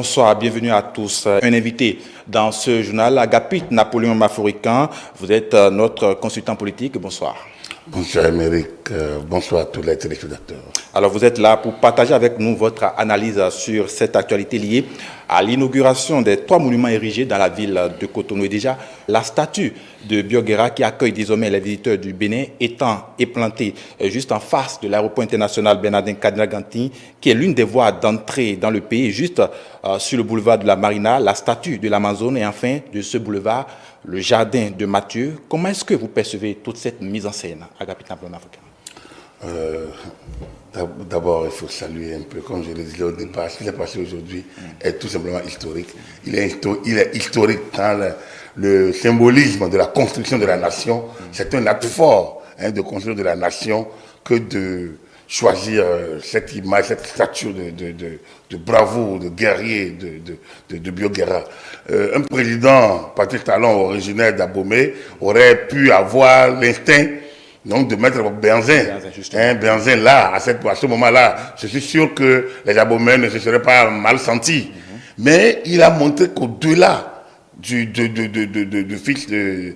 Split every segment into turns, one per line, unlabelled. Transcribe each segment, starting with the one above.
Bonsoir, bienvenue à tous. Un invité dans ce journal, Agapit Napoléon Maforican. Vous êtes notre consultant politique. Bonsoir.
Bonsoir Émeric, bonsoir à tous les téléspectateurs.
Alors vous êtes là pour partager avec nous votre analyse sur cette actualité liée à l'inauguration des 3 monuments érigés dans la ville de Cotonou. Et déjà, la statue de Bioguera qui accueille désormais les visiteurs du Bénin étant implantée juste en face de l'aéroport international Bernardin Kadiraganti, qui est l'une des voies d'entrée dans le pays, juste sur le boulevard de la Marina, la statue de l'Amazone et enfin de ce boulevard, le jardin de Mathieu. Comment est-ce que vous percevez toute cette mise en scène, Agapit Napoléon Maforican?
D'abord, il faut saluer un peu, comme je le disais au départ, ce qui s'est passé aujourd'hui est tout simplement historique. Il est historique dans le symbolisme de la construction de la nation. C'est un acte fort de construire de la nation que de choisir cette image, cette statue de bravoure, de guerrier, de Bioguera. Un président, Patrice Talon, originaire d'Abomey, aurait pu avoir l'instinct donc de mettre Benzin là, à ce moment-là, je suis sûr que les Abomeyens ne se seraient pas mal sentis. Mais il a montré qu'au-delà du petit-fils de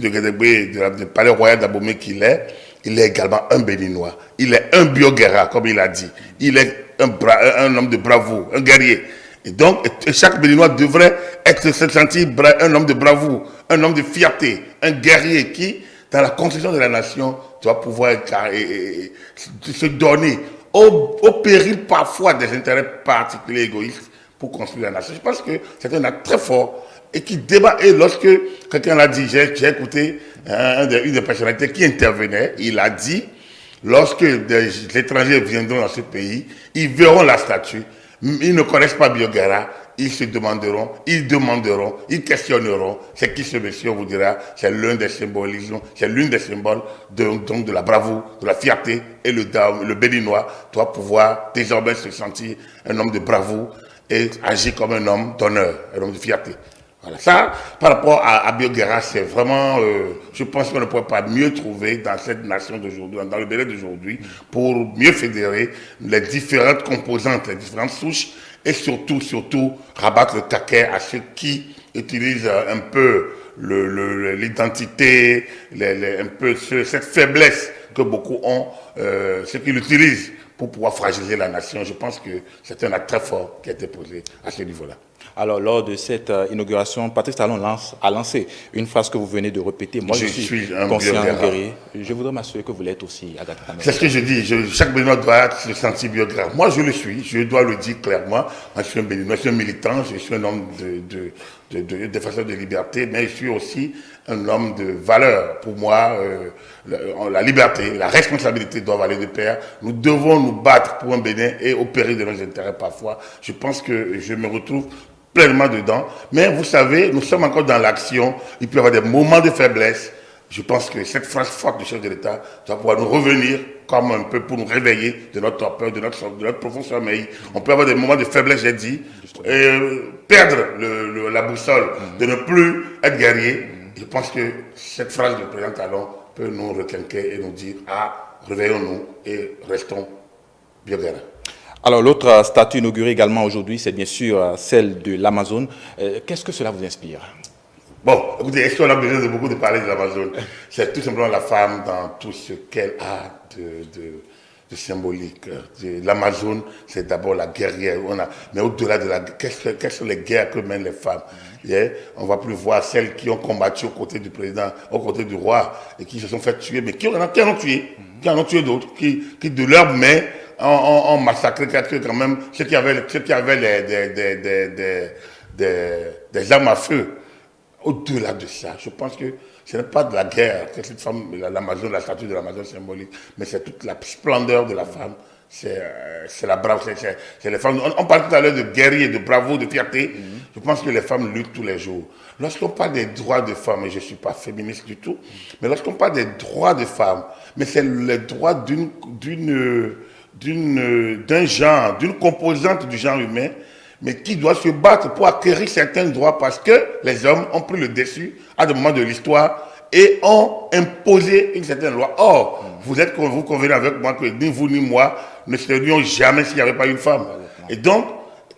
Guédégbé, du palais royal d'Abomey qu'il est, il est également un Béninois. Il est un Bioguera, comme il a dit. Il est un homme de bravoure, un guerrier. Et donc, chaque Béninois devrait se sentir un homme de bravoure, un homme de fierté, un guerrier qui, dans la construction de la nation, doit pouvoir se donner au péril parfois des intérêts particuliers égoïstes pour construire la nation. Je pense que c'est un acte très fort et qui débat. Et lorsque quelqu'un l'a dit, j'ai écouté une des personnalités qui intervenait, il a dit, lorsque des étrangers viendront dans ce pays, ils verront la statue, ils ne connaissent pas Bioguera, ils se demanderont, ils questionneront, c'est qui ce monsieur, on vous dira, c'est l'un des symbolismes, c'est l'une des symboles de la bravoure, de la fierté, et le Béninois doit pouvoir désormais se sentir un homme de bravoure et agir comme un homme d'honneur, un homme de fierté. Voilà. Ça, par rapport à Bioguera, c'est vraiment, je pense qu'on ne pourrait pas mieux trouver dans cette nation d'aujourd'hui, dans le Bénin d'aujourd'hui, pour mieux fédérer les différentes composantes, les différentes souches, et surtout, rabattre le taquet à ceux qui utilisent un peu l'identité, un peu cette faiblesse que beaucoup ont, ceux qui l'utilisent pour pouvoir fragiliser la nation. Je pense que c'est un acte très fort qui a été posé à ce niveau-là.
Alors, lors de cette inauguration, Patrice Talon a lancé une phrase que vous venez de répéter. Moi, je suis un conscient guerrier. Je voudrais m'assurer que vous l'êtes aussi, Agapit.
C'est ce que je dis. Chaque Béninois doit se sentir Bioguera. Moi, je le suis. Je dois le dire clairement. Moi, je suis un Béninois, je suis un militant, je suis un homme de défenseur de liberté, mais je suis aussi un homme de valeur. Pour moi, la liberté, la responsabilité doivent aller de pair. Nous devons nous battre pour un Bénin et au péril de nos intérêts parfois. Je pense que je me retrouve pleinement dedans. Mais vous savez, nous sommes encore dans l'action. Il peut y avoir des moments de faiblesse. Je pense que cette phrase forte du chef de l'État doit pouvoir nous revenir comme un peu pour nous réveiller de notre torpeur, de notre profond sommeil. On peut avoir des moments de faiblesse, j'ai dit, perdre la boussole, de ne plus être guerrier. Je pense que cette phrase du président Talon peut nous requinquer et nous dire « Ah, réveillons-nous et restons Bioguera ».
Alors, l'autre statue inaugurée également aujourd'hui, c'est bien sûr celle de l'Amazone. Qu'est-ce que cela vous inspire?
Bon, écoutez, est-ce qu'on a besoin de beaucoup de parler de l'Amazone? C'est tout simplement la femme dans tout ce qu'elle a de symbolique. L'Amazone, c'est d'abord la guerrière. Mais au-delà de quelles sont les guerres que mènent les femmes? On ne va plus voir celles qui ont combattu aux côtés du président, aux côtés du roi, et qui se sont fait tuer, mais qui en ont tué d'autres, qui de leurs mains ont massacré quand même ceux qui avaient des armes à feu. Au-delà de ça, je pense que ce n'est pas de la guerre que cette femme, l'Amazone, la statue de l'Amazone symbolique, mais c'est toute la splendeur de la femme. C'est la brave, c'est les femmes. On parle tout à l'heure de guerriers, de bravoure, de fierté. Je pense que les femmes luttent tous les jours. Lorsqu'on parle des droits de femmes, et je ne suis pas féministe du tout, mais lorsqu'on parle des droits de femmes, mais c'est les droits d'un genre, d'une composante du genre humain, mais qui doit se battre pour acquérir certains droits parce que les hommes ont pris le dessus à des moments de l'histoire et ont imposé une certaine loi. Or, vous convenez avec moi que ni vous ni moi ne serions jamais s'il n'y avait pas une femme. Et donc,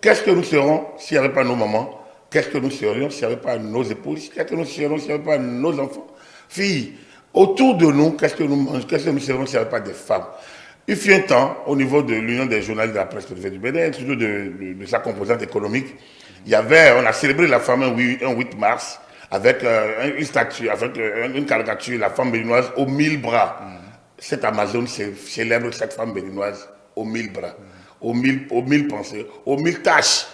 Qu'est-ce que nous serons s'il n'y avait pas nos mamans? Qu'est-ce que nous serions s'il n'y avait pas nos épouses? Qu'est-ce que nous serions s'il n'y avait pas nos enfants? Filles, autour de nous, qu'est-ce que nous serions s'il n'y avait pas des femmes? Il fut un temps, au niveau de l'Union des journalistes de la presse du Bénin, surtout de sa composante économique, on a célébré la femme un 8 mars avec une statue, avec une caricature, la femme béninoise aux 1000 bras. Cette Amazone célèbre cette femme béninoise aux 1000 bras, aux 1000 pensées, aux 1000 tâches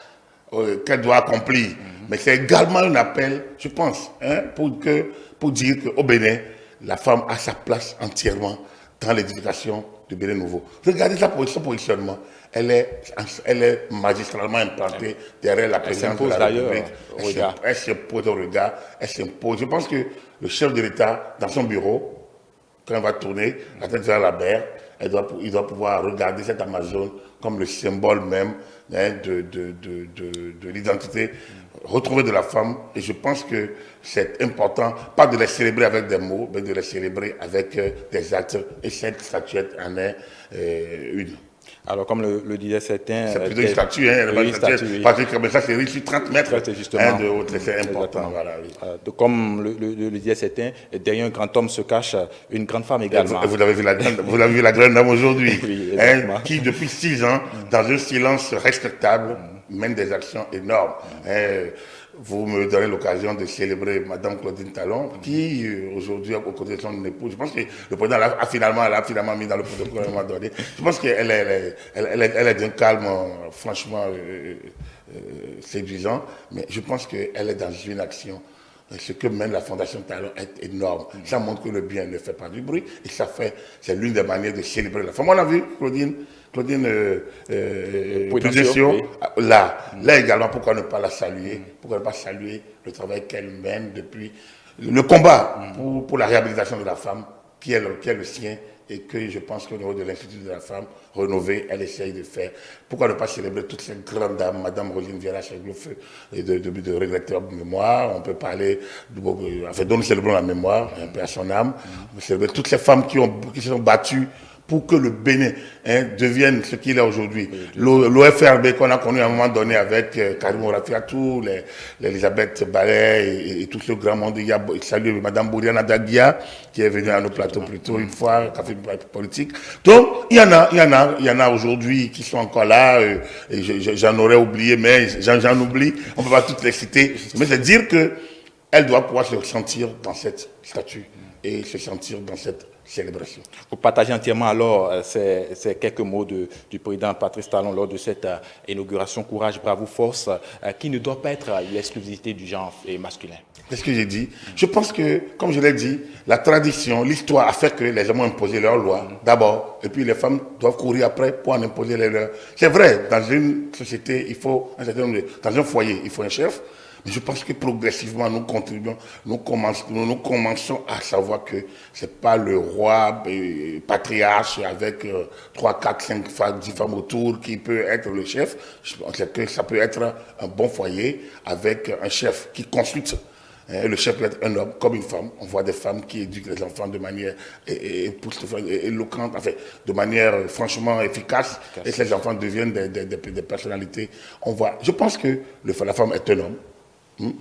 qu'elle doit accomplir. Mais c'est également un appel, je pense, pour dire qu'au Bénin, la femme a sa place entièrement dans l'éducation du Bénin nouveau. Regardez son positionnement. Elle est magistralement implantée derrière la présidence de la République. Elle s'impose au regard, elle s'impose. Je pense que le chef de l'État, dans son bureau, quand il va tourner la tête vers la mer, il doit pouvoir regarder cette Amazone comme le symbole même de l'identité retrouvée de la femme. Et je pense que c'est important, pas de les célébrer avec des mots, mais de les célébrer avec des actes. Et cette statuette en est une.
Alors, comme le disait certains...
C'est plutôt une statue, hein,
oui, statue.
Patrick, mais ça, c'est sur 30 mètres de haut, c'est important. Voilà,
oui. Comme le disait certains, derrière un grand homme se cache une grande femme également.
Vous avez vu la grande dame aujourd'hui,
oui,
qui, depuis 6 ans, dans un silence respectable, mène des actions énormes. Vous me donnez l'occasion de célébrer Madame Claudine Talon, qui aujourd'hui, aux côtés de son épouse, je pense que le président l'a finalement mis dans le protocole à un moment donné. Je pense qu'elle est d'un calme franchement séduisant, mais je pense qu'elle est dans une action. Ce que mène la Fondation Talon est énorme. Ça montre que le bien ne fait pas du bruit, et c'est l'une des manières de célébrer la femme. On a vu Claudine Pugesio, oui. Là également, pourquoi ne pas la saluer? Pourquoi ne pas saluer le travail qu'elle mène depuis le combat pour la réhabilitation de la femme, qui est le sien, et que je pense qu'au niveau de l'Institut de la femme rénové, elle essaye de faire. Pourquoi ne pas célébrer toutes ces grandes dames, Madame Rosine Viera-Cheglofeu, de regrettable mémoire? On peut parler, dont nous célébrons la mémoire, un peu à son âme. On peut célébrer toutes ces femmes qui se sont battues pour que le Bénin devienne ce qu'il est aujourd'hui. L'OFRB qu'on a connu à un moment donné avec Karim Orafiatou, Elisabeth Ballet et tout ce grand monde. Il y a salut Madame Bouriana Dagia qui est venue à nos plateaux plus tôt une fois, qui a fait une politique. Donc il y en a aujourd'hui qui sont encore là. Et j'en aurais oublié, mais j'en oublie. On ne peut pas toutes les citer. Mais c'est dire que elle doit pouvoir se sentir dans cette statue et se sentir dans cette célébration.
Vous partagez entièrement alors ces quelques mots du président Patrice Talon lors de cette inauguration Courage, Bravo, Force, qui ne doit pas être l'exclusivité du genre masculin.
C'est ce que j'ai dit. Je pense que, comme je l'ai dit, la tradition, l'histoire a fait que les hommes ont imposé leurs lois d'abord, et puis les femmes doivent courir après pour en imposer les leurs. C'est vrai, dans une société, il faut dans un foyer, il faut un chef. Mais je pense que progressivement, nous commençons à savoir que c'est pas le roi patriarche avec 3, 4, 5 femmes, 10 femmes autour qui peut être le chef. Je pense que ça peut être un bon foyer avec un chef qui consulte. Le chef peut être un homme comme une femme. On voit des femmes qui éduquent les enfants de manière éloquente, enfin, de manière franchement efficace. Et ces enfants deviennent des personnalités. Je pense que la femme est un homme.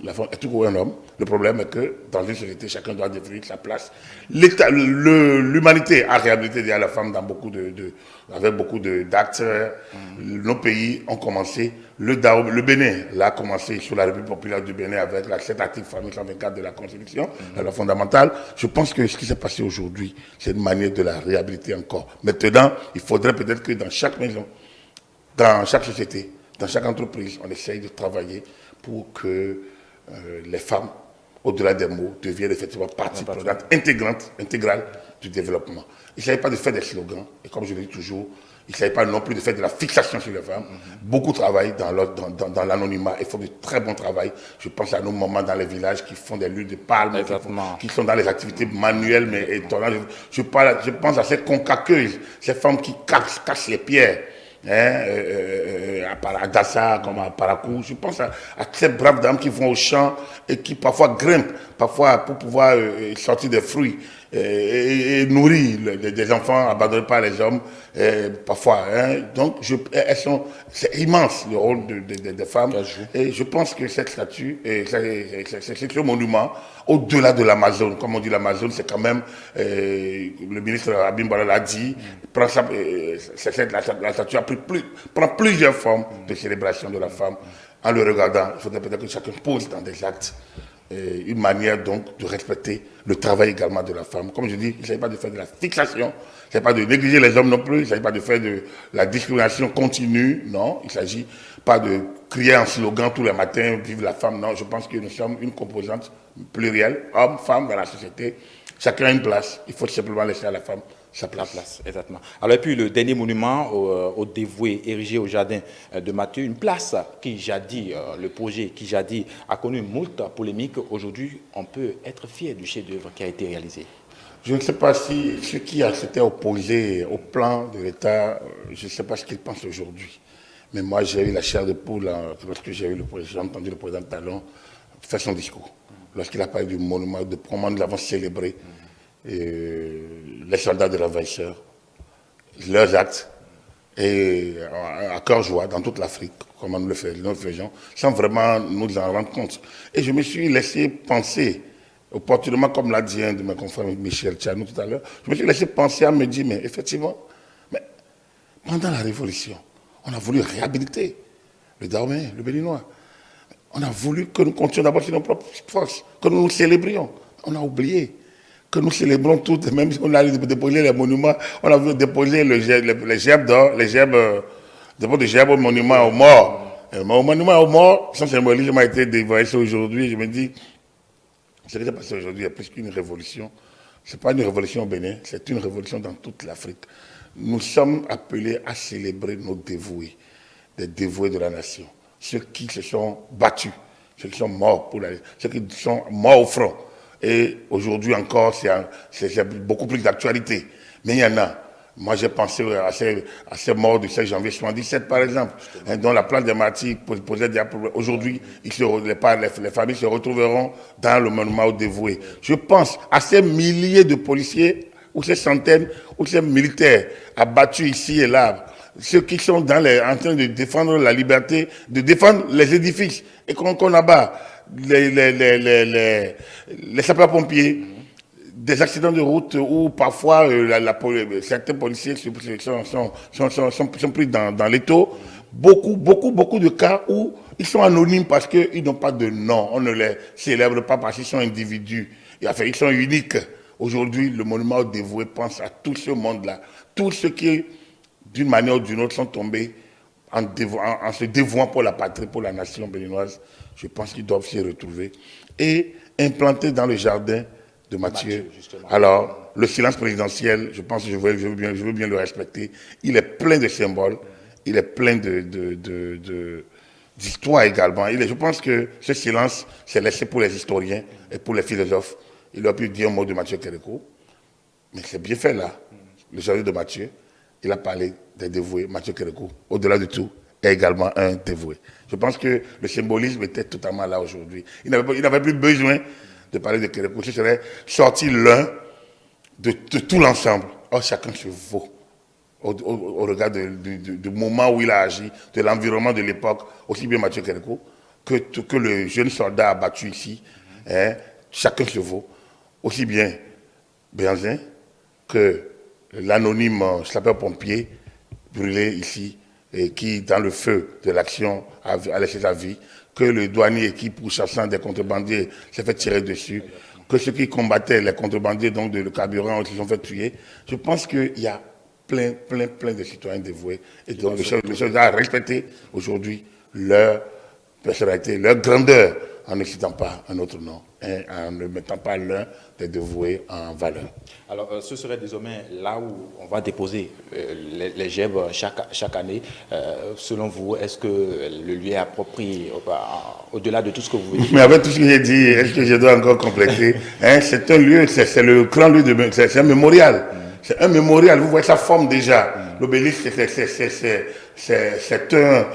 La femme est toujours un homme. Le problème est que dans une société, chacun doit définir sa place. L'humanité a réhabilité déjà la femme dans avec beaucoup d'actes. Nos pays ont commencé. Le Bénin l'a commencé sur la République populaire du Bénin avec cet article fameux 124 de la Constitution, la loi fondamentale. Je pense que ce qui s'est passé aujourd'hui, c'est une manière de la réhabiliter encore. Maintenant, il faudrait peut-être que dans chaque maison, dans chaque société, dans chaque entreprise, on essaye de travailler pour que les femmes, au-delà des mots, deviennent effectivement partie prenante intégrale du développement. Il ne s'agit pas de faire des slogans, et comme je le dis toujours, il ne s'agit pas non plus de faire de la fixation sur les femmes. Beaucoup travaillent dans l'anonymat, ils font du très bon travail. Je pense à nos mamans dans les villages qui font des luttes de palmes, qui sont dans les activités manuelles, mais étonnantes. Je pense à ces concaqueuses, ces femmes qui cassent les pierres. à Dassa, comme à Parakou. Je pense à ces braves dames qui vont au champ et qui parfois grimpent, parfois pour pouvoir sortir des fruits et nourrir des enfants abandonnés par les hommes, parfois. Donc, c'est immense le rôle des femmes. Et je pense que cette statue, ce monument, au-delà de l'Amazone, comme on dit l'Amazone, c'est quand même, le ministre Abim Bala l'a dit, la statue prend plusieurs formes de célébration de la femme. En le regardant, il faudrait peut-être que chacun pose dans des actes une manière donc de respecter le travail également de la femme. Comme je dis, il ne s'agit pas de faire de la fixation, il ne s'agit pas de négliger les hommes non plus, il ne s'agit pas de faire de la discrimination continue, non, il ne s'agit pas de crier un slogan tous les matins, vive la femme, non, je pense que nous sommes une composante plurielle, hommes, femmes dans la société, chacun a une place, il faut simplement laisser à la femme sa place.
Exactement. Alors, et puis le dernier monument au dévoué érigé au jardin de Mathieu, une place qui jadis, le projet qui jadis a connu moult polémiques. Aujourd'hui, on peut être fier du chef-d'œuvre qui a été réalisé.
Je ne sais pas si ceux qui s'étaient opposés au plan de l'État, je ne sais pas ce qu'ils pensent aujourd'hui. Mais moi, j'ai eu la chair de poule lorsque j'ai entendu le président Talon faire son discours. Lorsqu'il a parlé du monument, de comment nous l'avons célébré. Les soldats de l'envahisseur, leurs actes, et à cœur joie dans toute l'Afrique, comme nous le faisons, sans vraiment nous en rendre compte. Et je me suis laissé penser, opportunément, comme l'a dit un de mes confrères, Michel Tchanou tout à l'heure, je me suis laissé penser à me dire, mais effectivement, pendant la Révolution, on a voulu réhabiliter le Dahomey, le Béninois. On a voulu que nous continuions d'abord sur nos propres forces, que nous nous célébrions. On a oublié que nous célébrons toutes, même si on a déposé les monuments, on a déposé les gerbes d'or, les gerbes au monument aux morts. Au monument aux morts, son symbolisme a été dévoilé aujourd'hui. Je me dis, ce qui s'est passé aujourd'hui est plus qu'une révolution. Ce n'est pas une révolution au Bénin, c'est une révolution dans toute l'Afrique. Nous sommes appelés à célébrer nos dévoués, des dévoués de la nation, ceux qui se sont battus, ceux qui sont morts ceux qui sont morts au front. Et aujourd'hui encore, c'est beaucoup plus d'actualité. Mais il y en a. Moi, j'ai pensé à ces morts du 16 janvier 1977, par exemple, dont la place des martyrs posait des problèmes. Aujourd'hui, les familles se retrouveront dans le monument aux dévoués. Je pense à ces milliers de policiers, ou ces centaines, ou ces militaires abattus ici et là, ceux qui sont en train de défendre la liberté, de défendre les édifices, et qu'on abat. Les sapeurs-pompiers, des accidents de route où parfois certains policiers sont pris dans l'étau. Beaucoup de cas où ils sont anonymes parce qu'ils n'ont pas de nom. On ne les célèbre pas parce qu'ils sont individus. Ils sont uniques. Aujourd'hui, le monument dévoué pense à tout ce monde-là. Tous ceux qui, d'une manière ou d'une autre, sont tombés en se dévouant pour la patrie, pour la nation béninoise. Je pense qu'ils doivent s'y retrouver et implanter dans le jardin de Mathieu. Alors, le silence présidentiel, je pense que je veux bien le respecter. Il est plein de symboles, il est plein d'histoires également. Je pense que ce silence, c'est laissé pour les historiens et pour les philosophes. Il aurait pu dire un mot de Mathieu Kérékou, mais c'est bien fait là. Le jardin de Mathieu, il a parlé des dévoués. Mathieu Kérékou, au-delà de tout, est également un dévoué. Je pense que le symbolisme était totalement là aujourd'hui. Il n'avait plus besoin de parler de Kérékou. Ce serait sorti l'un de tout l'ensemble. Or, chacun se vaut au regard du moment où il a agi, de l'environnement de l'époque, aussi bien Mathieu Kérékou que le jeune soldat abattu ici. Chacun se vaut. Aussi bien Béanzin que l'anonyme sapeur-pompier brûlé ici et qui, dans le feu de l'action, a laissé sa vie, que le douanier qui, pourchassant des contrebandiers, s'est fait tirer dessus, que ceux qui combattaient les contrebandiers donc de carburant se sont fait tuer. Je pense qu'il y a plein de citoyens dévoués. Et donc, le chef a respecté aujourd'hui leur personnalité, leur grandeur, en ne citant pas un autre nom, et en ne mettant pas l'un des dévoués en valeur.
Alors, ce serait désormais là où on va déposer les gerbes chaque année. Selon vous, est-ce que le lieu est approprié au-delà de tout ce que vous venez de dire?
Mais avec tout ce que j'ai dit, est-ce que je dois encore compléter? C'est un lieu, c'est le grand lieu, c'est un mémorial. C'est un mémorial, vous voyez sa forme déjà. L'obélisque, c'est un...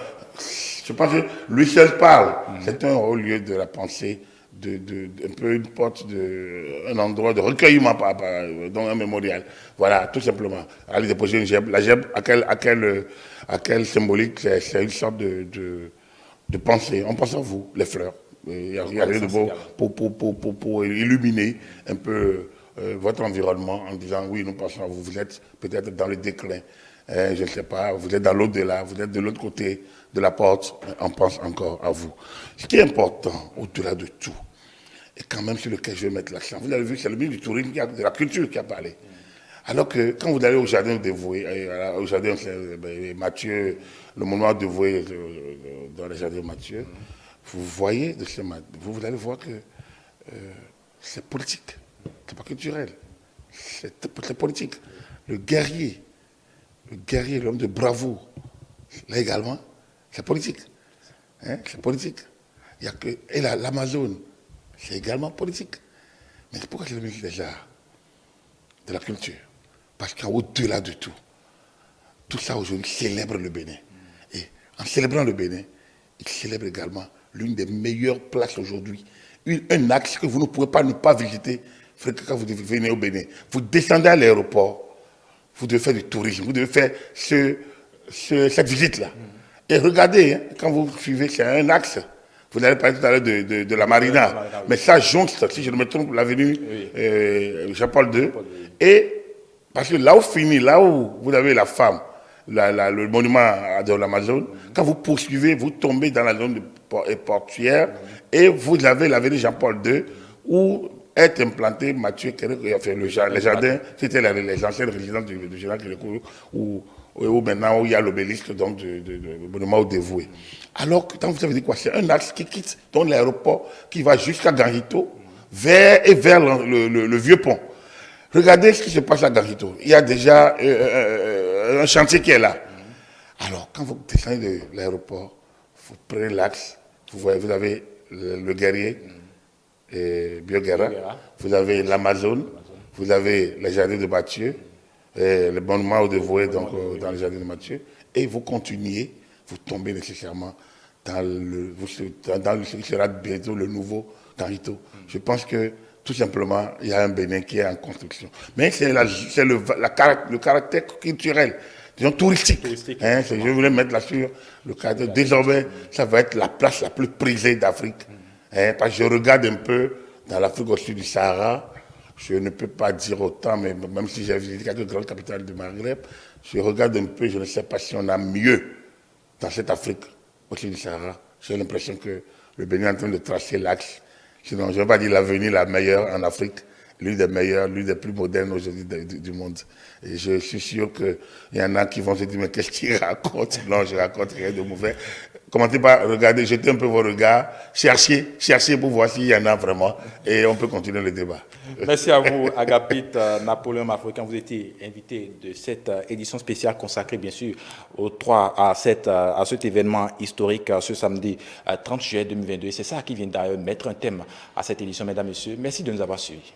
Je pense que lui seul parle. C'est un haut lieu de la pensée, un peu une porte, un endroit de recueillement, donc un mémorial. Voilà, tout simplement. Aller déposer une gemme. La gemme, à quelle symbolique, c'est une sorte de pensée. On pense à vous, les fleurs. Il y a rien de beau pour illuminer un peu votre environnement en disant oui, nous pensons à vous. Vous êtes peut-être dans le déclin. Je ne sais pas, vous êtes dans l'au-delà, vous êtes de l'autre côté de la porte, on pense encore à vous. Ce qui est important, au-delà de tout, et quand même sur lequel je vais mettre l'accent, vous avez vu, c'est le ministre du tourisme, de la culture qui a parlé. Alors que quand vous allez au jardin dévoué, au jardin Mathieu, le monument dévoué dans le jardin Mathieu, vous voyez, vous allez voir que c'est politique, c'est pas culturel, c'est politique. Le guerrier, l'homme de bravoure, là également, c'est politique. Hein, c'est politique. Il y a que, et l'Amazone, c'est également politique. Mais pourquoi c'est le ministre des Arts, de la culture? Parce qu'au-delà de tout, tout ça aujourd'hui célèbre le Bénin. Et en célébrant le Bénin, il célèbre également l'une des meilleures places aujourd'hui. Un axe que vous ne pouvez pas ne pas visiter quand vous venez au Bénin. Vous descendez à l'aéroport, vous devez faire du tourisme, vous devez faire cette visite-là. Et regardez, hein, quand vous suivez, c'est un axe. Vous allez parler tout à l'heure de la Marina. Mais ça jonche, si je ne me trompe, l'avenue Jean-Paul II. Et parce que là où finit, là où vous avez la femme, le monument de l'Amazone, quand vous poursuivez, vous tombez dans la zone portuaire et vous avez l'avenue Jean-Paul II où est implanté Mathieu Kérékou, enfin, les jardins, c'était les anciennes résidences du général Kérékou, où maintenant il y a l'obélisque donc du monument au dévoué. Alors que quand vous avez dit quoi, c'est un axe qui quitte donc l'aéroport, qui va jusqu'à Garito, vers le vieux pont. Regardez ce qui se passe à Garito. Il y a déjà un chantier qui est là. Alors, quand vous descendez de l'aéroport, vous prenez l'axe, vous avez le guerrier, Bioguera, vous avez l'Amazone, vous avez les jardins de Mathieu, le monument au dévoué donc, dans les jardins de Mathieu, et vous continuez, vous tombez nécessairement dans ce qui sera bientôt le nouveau Garito. Je pense que tout simplement, il y a un Bénin qui est en construction. Mais c'est le caractère culturel, disons touristique. Hein, je voulais mettre là-dessus le caractère. Désormais, ça va être la place la plus prisée d'Afrique. Hein, parce que je regarde un peu dans l'Afrique au sud du Sahara, je ne peux pas dire autant, mais même si j'ai visité quelques grandes capitales du Maghreb, je regarde un peu, je ne sais pas si on a mieux dans cette Afrique au sud du Sahara. J'ai l'impression que le Bénin est en train de tracer l'axe. Sinon, je ne vais pas dire l'avenir la meilleure en Afrique, l'une des meilleures, l'une des plus modernes aujourd'hui du monde. Et je suis sûr qu'il y en a qui vont se dire, mais qu'est-ce qu'il raconte? Non, je raconte rien de mauvais. Commentez pas, regardez, jetez un peu vos regards, cherchez pour voir s'il y en a vraiment, et on peut continuer le débat.
Merci à vous, Agapit Napoléon Mafoué, quand vous étiez invité de cette édition spéciale consacrée, bien sûr, à cet événement historique ce samedi 30 juillet 2022. C'est ça qui vient d'ailleurs mettre un thème à cette édition, mesdames et messieurs. Merci de nous avoir suivis.